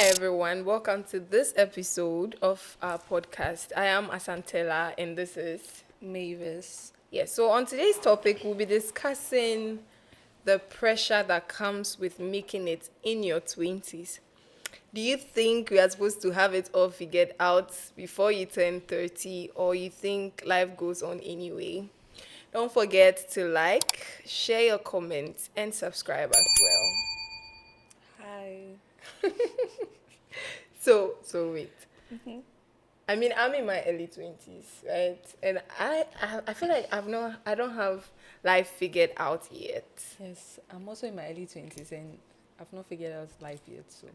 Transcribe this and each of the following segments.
Hi everyone, welcome to this episode of our podcast. I am Asantella and this is Mavis. so on today's topic we'll be discussing the pressure that comes with making it in your 20s. Do you think we are supposed to have it all figured out before you turn 30 or you think life goes on anyway? Don't forget to like, share your comments and subscribe as well. Hi. So wait. I mean, I'm in my early 20s, right? And I feel like I don't have life figured out yet. Yes, I'm also in my early 20s and I've not figured out life yet. So,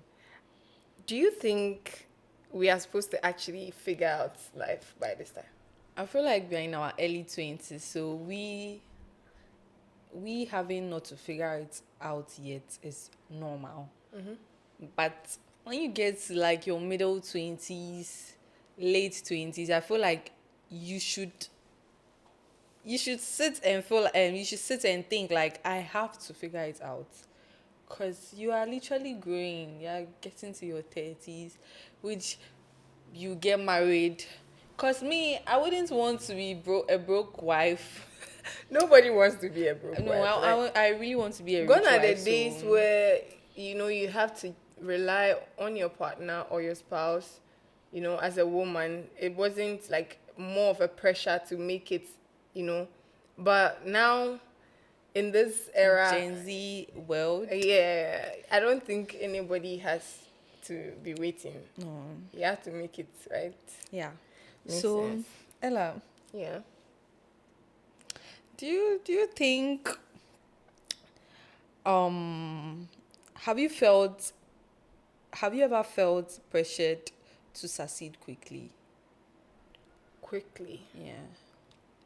Do you think we are supposed to actually figure out life by this time? I feel like we're in our early 20s. So, we having not to figure it out yet is normal. But when you get to like your middle 20s, late 20s, I feel like you should you should sit and feel you should sit and think like I have to figure it out. Because you are literally growing, you are getting to your 30s, which you get married. Because me, I wouldn't want to be a broke wife. Nobody wants to be a broke No, wife, right? I really want to be a Gone rich are the wife. days So, where you have to rely on your partner or your spouse. As a woman, it wasn't like more of a pressure to make it. You know, but now in this era, Gen Z world. yeah, I don't think anybody has to be waiting. No. You have to make it, right? Yeah. Makes So, sense. Ella, Yeah. do you think um have you felt have you ever felt pressured to succeed quickly? Quickly. Yeah.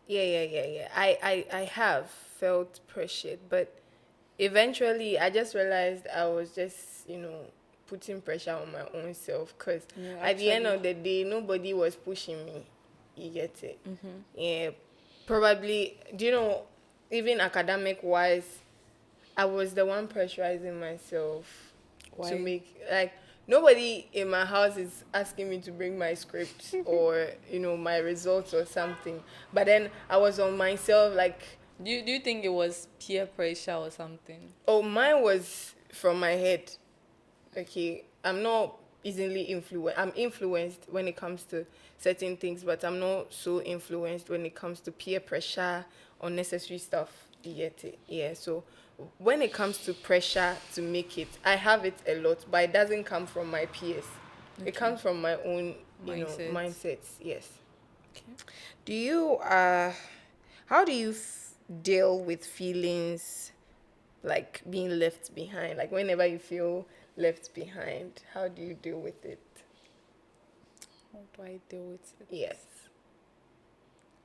Yeah. I have felt pressured, but eventually I just realized I was just, putting pressure on my own self because Yeah, at the end actually. of the day, nobody was pushing me. You get it? Mm-hmm. Yeah. Probably, even academic wise, I was the one pressurizing myself to Why? make, like, nobody in my house is asking me to bring my script or, my results or something. But then I was on myself, like, Do you think it was peer pressure or something? oh, mine was from my head. Okay, I'm not easily influenced. I'm influenced when it comes to certain things, but I'm not so influenced when it comes to peer pressure, unnecessary stuff. You get it? Yeah. So when it comes to pressure to make it, I have it a lot, but it doesn't come from my peers. It Okay. comes from my own, Mindset. mindsets. Yes. Okay. Do you how do you deal with feelings like being left behind? Like whenever you feel left behind, how do you deal with it? How do I deal with it? Yes.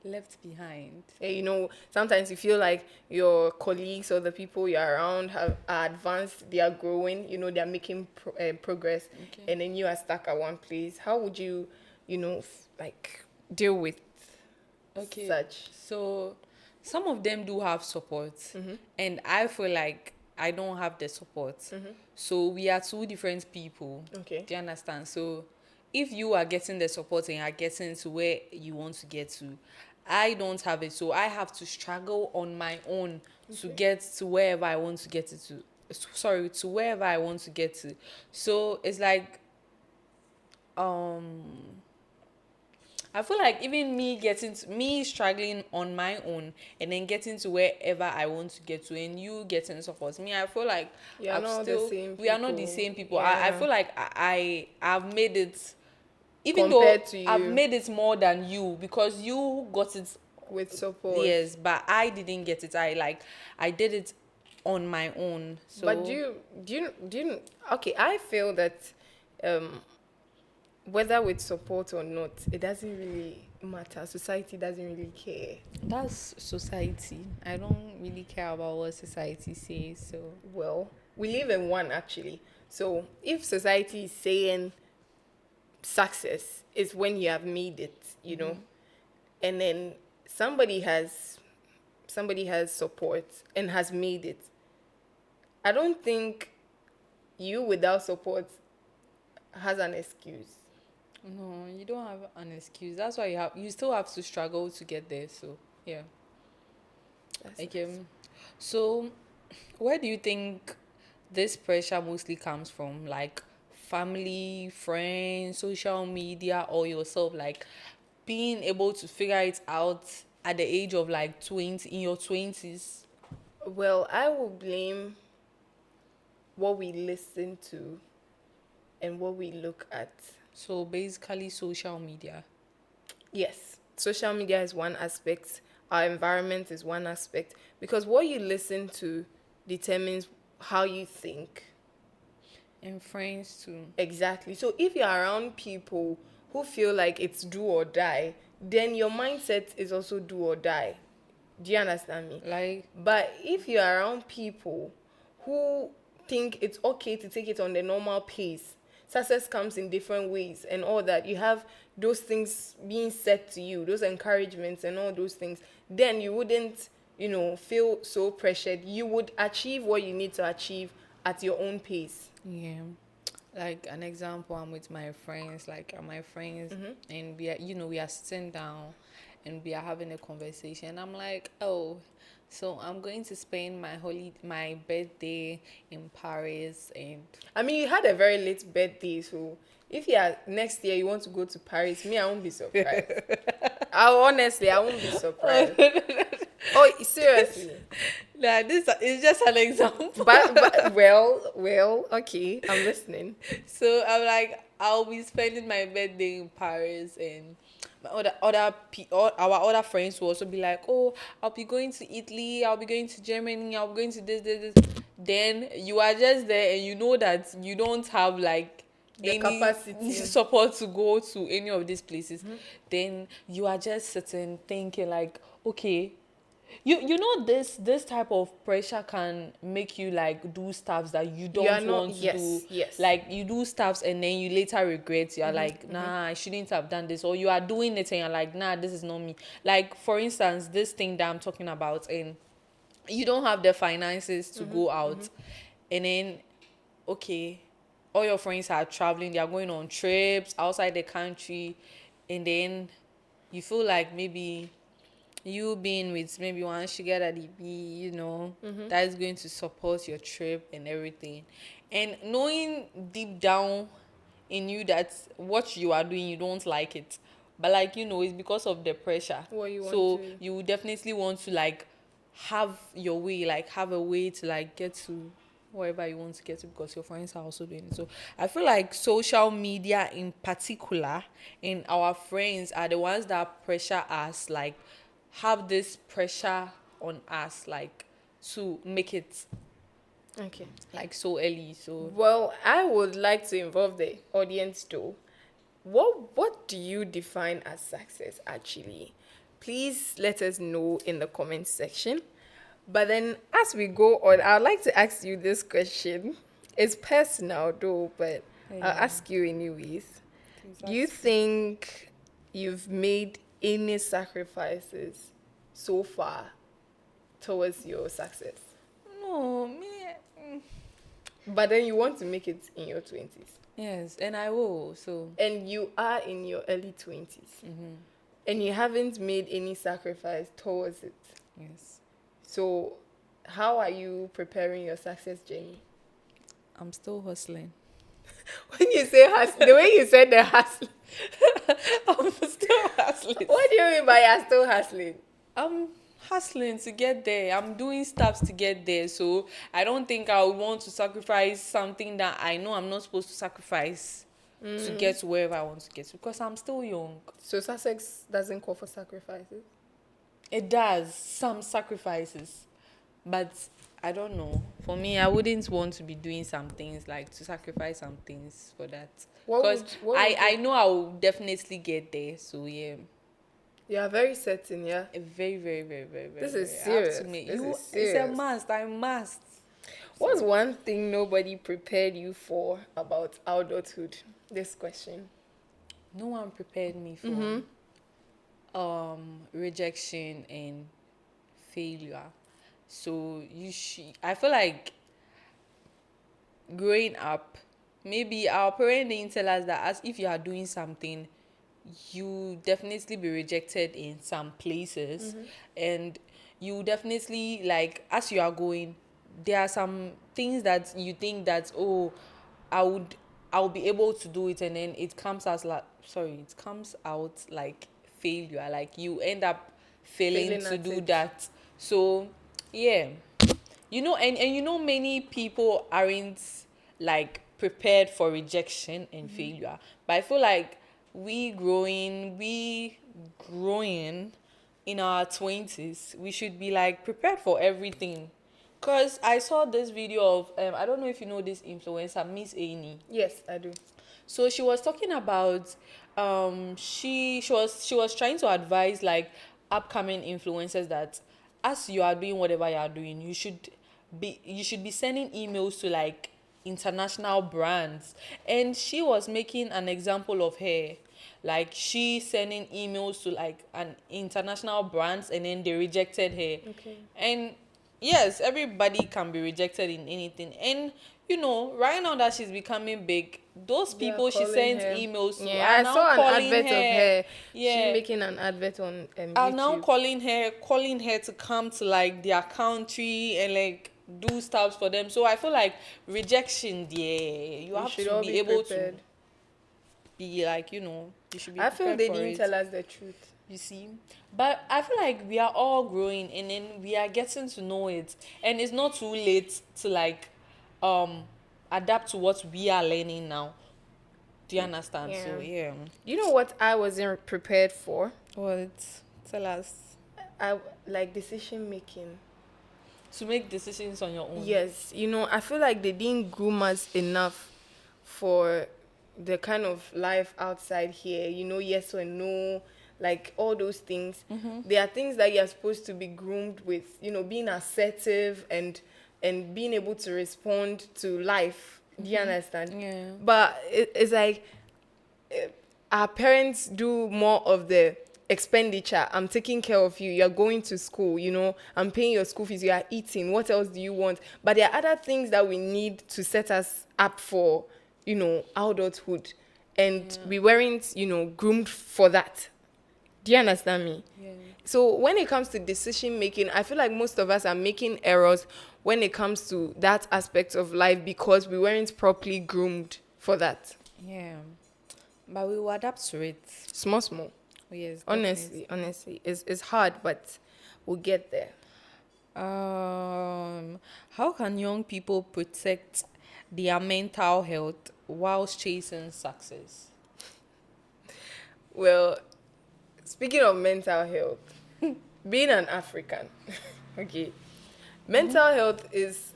Left behind. Yeah, sometimes you feel like your colleagues or the people you're around are advanced, they are growing, they're making progress, Okay. and then you are stuck at one place. How would you, like deal with Okay. such? So some of them do have support, and I feel like I don't have the support. So we are two different people. Okay. Do you understand? So if you are getting the support and are getting to where you want to get to, I don't have it. So I have to struggle on my own to Okay. get to wherever I want to get it to. Sorry, to wherever I want to get to. So it's like um I feel like even me struggling on my own and then getting to wherever I want to get to and you getting support me, I feel like You're not the same we are not the people. same people. I Yeah. feel like I've made it, even though Compared to I've you made it more than you because you got it. with support. Yes, but I didn't get it. I did it on my own. But So okay, I feel that um, whether with support or not, it doesn't really matter. Society doesn't really care. that's society. I don't really care about what society says. So Well, we live in one actually. So if society is saying success is when you have made it, and then somebody has support and has made it. I don't think you without support has an excuse. No, you don't have an excuse. That's why you still have to struggle to get there. So yeah. That's Okay. nice. So where do you think this pressure mostly comes from? Like family, friends, social media, or yourself? Like being able to figure it out at the age of like 20, in your 20s. Well, I will blame what we listen to and what we look at. So basically social media. Yes, social media is one aspect, our environment is one aspect, because what you listen to determines how you think. And friends too. Exactly. So if you're around people who feel like it's do or die, then your mindset is also do or die. Do you understand me? Like, But if you're around people who think it's okay to take it on the normal pace, success comes in different ways and all that, you have those things being said to you, those encouragements and all those things, then you wouldn't, feel so pressured. You would achieve what you need to achieve at your own pace. yeah. Like an example, I'm with my friends, and we are sitting down and we are having a conversation. I'm like, oh, so I'm going to spend my birthday in Paris, and I mean, you had a very late birthday, so if next year you want to go to Paris, me, I won't be surprised. I won't be surprised. Oh, seriously. nah, this is just an example. But well, okay, I'm listening. So I'm like, I'll be spending my birthday in Paris, and my all our other friends will also be like, oh, I'll be going to Italy, I'll be going to Germany, I'll be going to this. Then you are just there, and you know that you don't have like The any capacity. support to go to any of these places. Then you are just sitting thinking like, okay, you know this type of pressure can make you like do stuffs that you You are don't not, want to do. yes. Like you do stuffs and then you later regret. You're like, nah, I shouldn't have done this. Or you are doing it and you're like, nah, this is not me. Like for instance, this thing that I'm talking about, and you don't have the finances to go out, and then okay, all your friends are traveling, they are going on trips outside the country, and then you feel like maybe you being with maybe one sugar daddy be, that is going to support your trip and everything. And knowing deep down in you that what you are doing, you don't like it. But like, it's because of the pressure. What you want So to. you would definitely want to like have your way, like have a way to like get to wherever you want to get to because your friends are also doing it. So I feel like social media in particular and our friends are the ones that pressure us, like have this pressure on us, like to make it Okay. like so early. So Well, I would like to involve the audience too. What do you define as success actually? Please let us know in the comment section. But then as we go on, I'd like to ask you this question. It's personal though, but I'll yeah, ask you anyways. please Do you ask me. think you've made any sacrifices so far towards your success? No, me. But then you want to make it in your 20s. Yes, and I will. So And you are in your early 20s. And you haven't made any sacrifice towards it. yes, So, how are you preparing your success journey? I'm still hustling. When you say hustle, the way you said the hustle, I'm still hustling. what do you mean by you're still hustling? I'm hustling to get there. I'm doing stuff to get there. So I don't think I would want to sacrifice something that I know I'm not supposed to sacrifice to get to wherever I want to get to because I'm still young. So, success doesn't call for sacrifices? It does some sacrifices, but I don't know. For me, I wouldn't want to be doing some things like to sacrifice some things for that because What would I you? know I will definitely get there. So yeah. You are very certain, yeah? Very, very, very, very, very, This is very. I have to serious. make This is you. It's a serious. must. I must. What's So, one thing nobody prepared you for about adulthood? This question. no one prepared me for rejection and failure. So I feel like growing up, maybe our parents didn't tell us that as if you are doing something, you definitely be rejected in some places, and you definitely like as you are going, there are some things that you think that, oh, I would I'll be able to do it, and then it comes out like failure, like you end up failing Failing to at do it. that. So yeah, and many people aren't like prepared for rejection and failure, but I feel like we growing in our 20s, we should be like prepared for everything. Because I saw this video of I don't know if you know this influencer, Miss Amy. Yes, I do. So she was talking about she was trying to advise like upcoming influencers that as you are doing whatever you are doing, you should be sending emails to like international brands. And she was making an example of her, like she sending emails to like an international brands, and then they rejected her. Okay. And yes, everybody can be rejected in anything. And right now that she's becoming big, those They are people she calling sends her. emails to Yeah, are I now saw an calling advert of her. her. She Yeah, making an advert on are now YouTube. calling her to come to like their country and like do stuff for them. So I feel like rejection there, you We have should to all be be able to prepared. be like, you should be I feel prepared they for didn't it. tell us the truth. You see? But I feel like we are all growing, and then we are getting to know it. And it's not too late to like um adapt to what we are learning now. Do you understand? Yeah. So yeah. You know what I wasn't prepared for? What? Tell us. I like decision making. To make decisions on your own. Yes, I feel like they didn't groom us enough for the kind of life outside here, yes or no, like all those things. There are things that you're supposed to be groomed with, being assertive and being able to respond to life. Do you understand? Yeah. But it's like our parents do more of the expenditure. I'm taking care of you. You're going to school, I'm paying your school fees. You are eating. What else do you want? But there are other things that we need to set us up for, adulthood. And we weren't, groomed for that. Do you understand me? Yeah. So when it comes to decision making, I feel like most of us are making errors when it comes to that aspect of life because we weren't properly groomed for that. Yeah. But we will adapt to it. Small, small. Oh, yes, Honestly, it's hard, but we'll get there. How can young people protect their mental health whilst chasing success? Well, speaking of mental health, being an African, okay, mental health is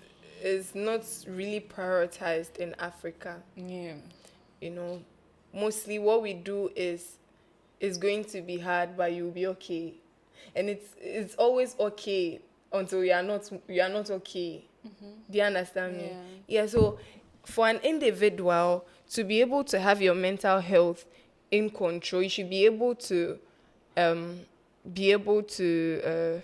not really prioritized in Africa. Yeah. You know, mostly what we do is going to be hard, but you'll be okay, and it's always okay until you are not okay. Do you understand me? Yeah. Yeah. So for an individual to be able to have your mental health in control, you should um be able to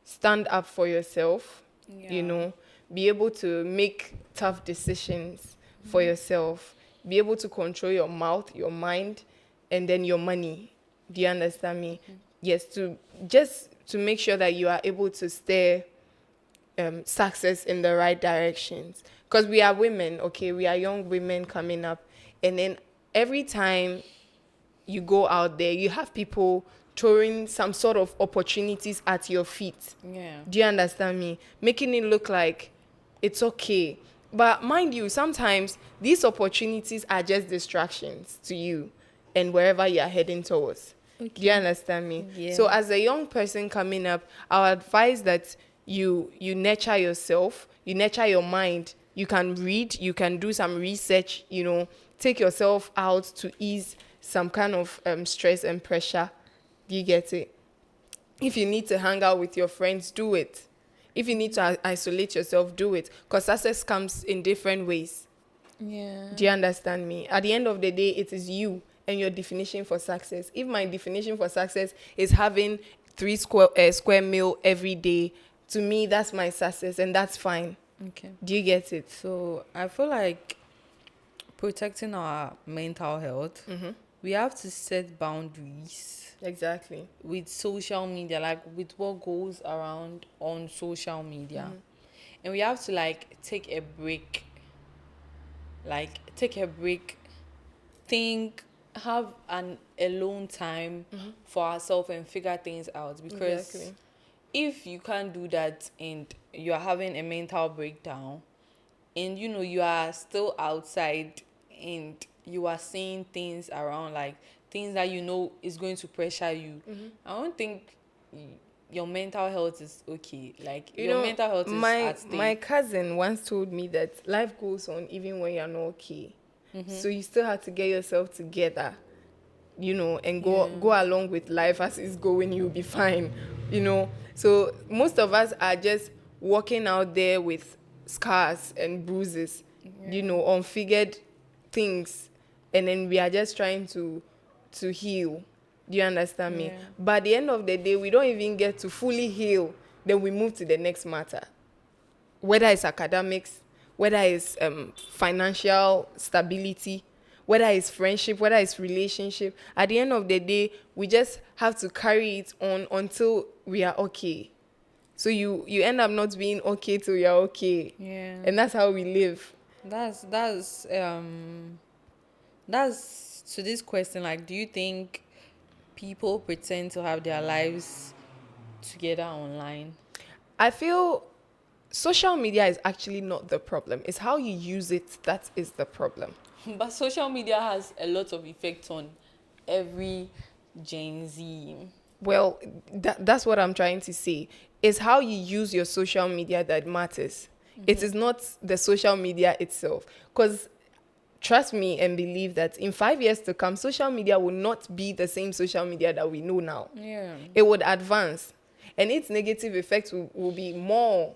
stand up for yourself. Yeah. Be able to make tough decisions for yourself, be able to control your mouth, your mind, and then your money. Do you understand me? Yes, to make sure that you are able to steer success in the right directions. Because we are women, okay? We are young women coming up. And then every time you go out there, you have people throwing some sort of opportunities at your feet. Yeah. Do you understand me? Making it look like it's okay. But mind you, sometimes these opportunities are just distractions to you and wherever you're heading towards. Do you understand me? Yeah. So as a young person coming up, I would advise that you nurture yourself, you nurture your mind. You can read, you can do some research, take yourself out to ease some kind of stress and pressure. Do you get it? If you need to hang out with your friends, do it. If you need to isolate yourself, do it. Because success comes in different ways. Yeah. Do you understand me? At the end of the day, it is you and your definition for success. If my definition for success is having 3 square meal every day, to me, that's my success and that's fine. Okay. Do you get it? So I feel like protecting our mental health, we have to set boundaries Exactly. with social media, like with what goes around on social media. And we have to like take a break, think, have an alone time for ourselves and figure things out. Because Exactly. if you can't do that and you are having a mental breakdown, and you are still outside and you are seeing things around, like things that is going to pressure you, I don't think your mental health is okay. Like You your know, mental health is at my stake. cousin once told me that life goes on even when you're not okay. So you still have to get yourself together, and go Yeah. go along with life as it's going. You'll be fine. So most of us are just walking out there with scars and bruises, Yeah. unfigured things, and then we are just trying to heal. Do you understand me? Yeah. But at the end of the day, we don't even get to fully heal. Then we move to the next matter, whether it's academics, whether it's financial stability, whether it's friendship, whether it's relationship. At the end of the day, we just have to carry it on until we are okay. So you end up not being okay till you're okay, Yeah. and that's how we live. That's to this question, like, do you think people pretend to have their lives together online? I feel social media is actually not the problem. It's how you use it that is the problem. But social media has a lot of effect on every Gen Z. Well, that's what I'm trying to say. It's how you use your social media that matters. It is not the social media itself. Because trust me and believe that in 5 years to come, social media will not be the same social media that we know now. Yeah. It would advance. And its negative effects will be more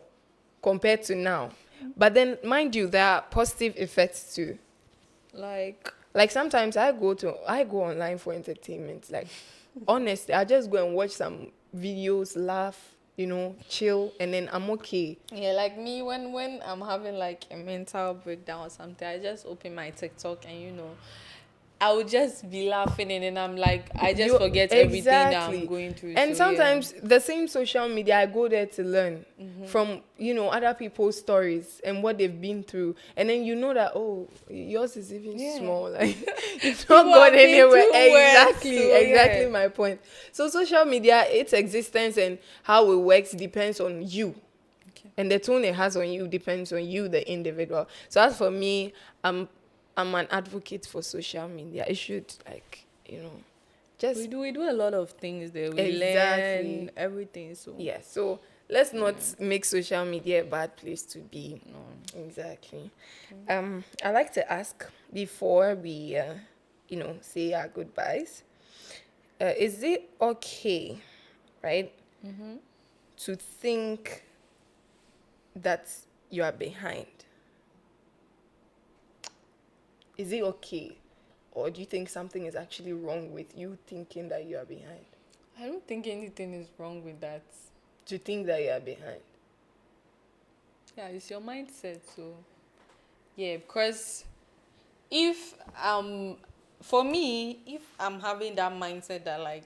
compared to now. But then, mind you, there are positive effects too. Like, Like sometimes I go online for entertainment. Like honestly, I just go and watch some videos, laugh, chill, and then I'm okay. yeah, like me, when I'm having like a mental breakdown or something, I just open my TikTok and I would just be laughing, and then I'm like, I just You forget everything that I'm exactly. going through. And So yeah. sometimes the same social media, I go there to learn from other people's stories and what they've been through, and then you know that, oh, yours is even Yeah. small. Like you've not People gone have been anywhere. through worse, Exactly, so exactly yeah. my point. So social media, its existence and how it works depends on you. Okay. And the tone it has on you depends on you, the individual. So as for me, I'm an advocate for social media. It should, like, just We do a lot of things there. We learn exactly. everything. So Yeah. So let's not yeah. make social media a bad place to be. No. Exactly. I like to ask before we, say our goodbyes. Is it okay, right, to think that you are behind? Is it okay? Or do you think something is actually wrong with you thinking that you are behind? I don't think anything is wrong with that. To think that you are behind? Yeah, it's your mindset. So yeah, because if for me, if I'm having that mindset that like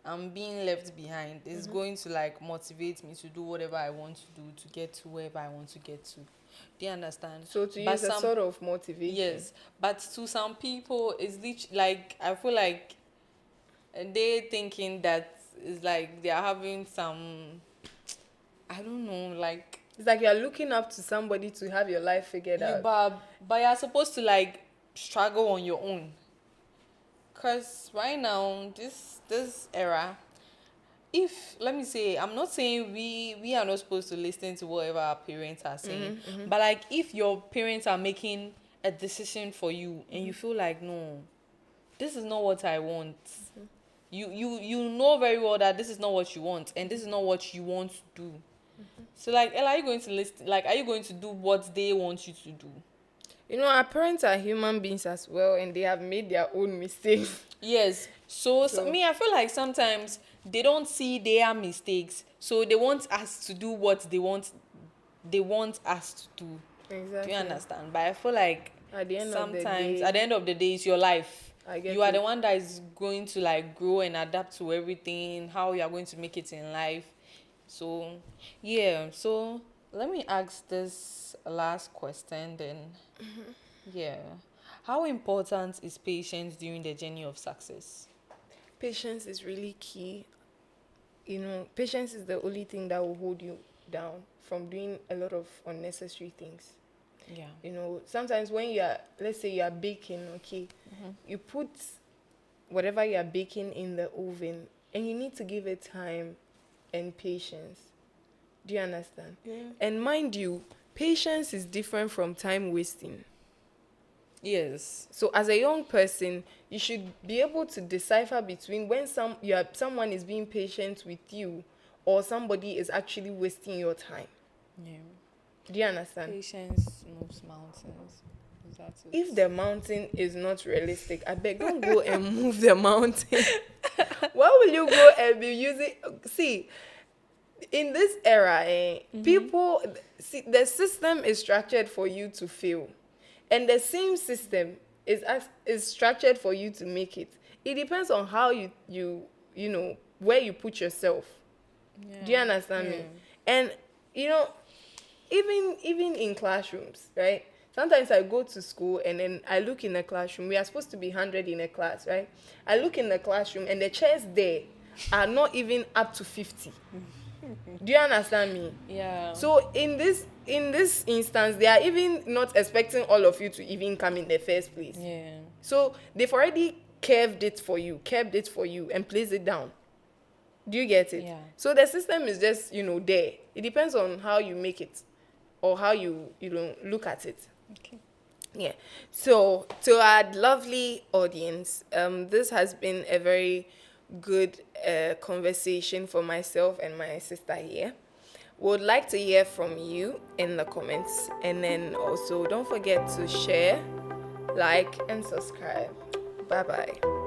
I'm being left behind, it's going to like motivate me to do whatever I want to do to get to wherever I want to get to. Do you understand? So to But use a some sort of motivation. Yes, but to some people, it's literally like I feel like they thinking that it's like they are having some, I don't know, like It's like you're looking up to somebody to have your life figured you out. but you're supposed to like struggle on your own. Cause right now, this era, if let me say, I'm not saying we are not supposed to listen to whatever our parents are saying, but like if your parents are making a decision for you and you feel like no, this is not what I want. You know very well that this is not what you want and this is not what you want to do. So like Ella, are you going to listen, like are you going to do what they want you to do? Our parents are human beings as well, and they have made their own mistakes. Yes. So So, me, I feel like sometimes they don't see their mistakes, so they want us to do what they want us to do. Do you exactly. understand? But I feel like At the end of the sometimes day, at the end of the day, it's your life. I get You are it. the one that is going to like grow and adapt to everything, how you are going to make it in life. So yeah, so let me ask this last question then. Yeah, how important is patience during the journey of success? Patience is really key. You know, patience is the only thing that will hold you down from doing a lot of unnecessary things. Yeah. You know, sometimes when let's say you are baking, okay, you put whatever you are baking in the oven and you need to give it time and patience. Do you understand? Yeah. And mind you, patience is different from time wasting. Yes. So as a young person, you should be able to decipher between when someone is being patient with you or somebody is actually wasting your time. Yeah. Do you understand? Patience moves mountains. Is that If it? the mountain is not realistic, I beg, don't go and move the mountain. Why will you go and be using? See, in this era, people see the system is structured for you to fail, and the same system is structured for you to make it. It depends on how you know where you put yourself. Do Yeah. you understand Yeah. me? And you know, even in classrooms, right? Sometimes I go to school and then I look in the classroom. We are supposed to be 100 in a class, right? I look in the classroom and the chairs there are not even up to 50. Do you understand me? Yeah. So in this instance, they are even not expecting all of you to even come in the first place. Yeah. So they've already curved it for you, and placed it down. Do you get it? Yeah. So the system is just, there. It depends on how you make it or how you look at it. Okay. Yeah. So to our lovely audience, this has been a very good conversation for myself and my sister here. Would like to hear from you in the comments, and then also don't forget to share, like, and subscribe. Bye bye.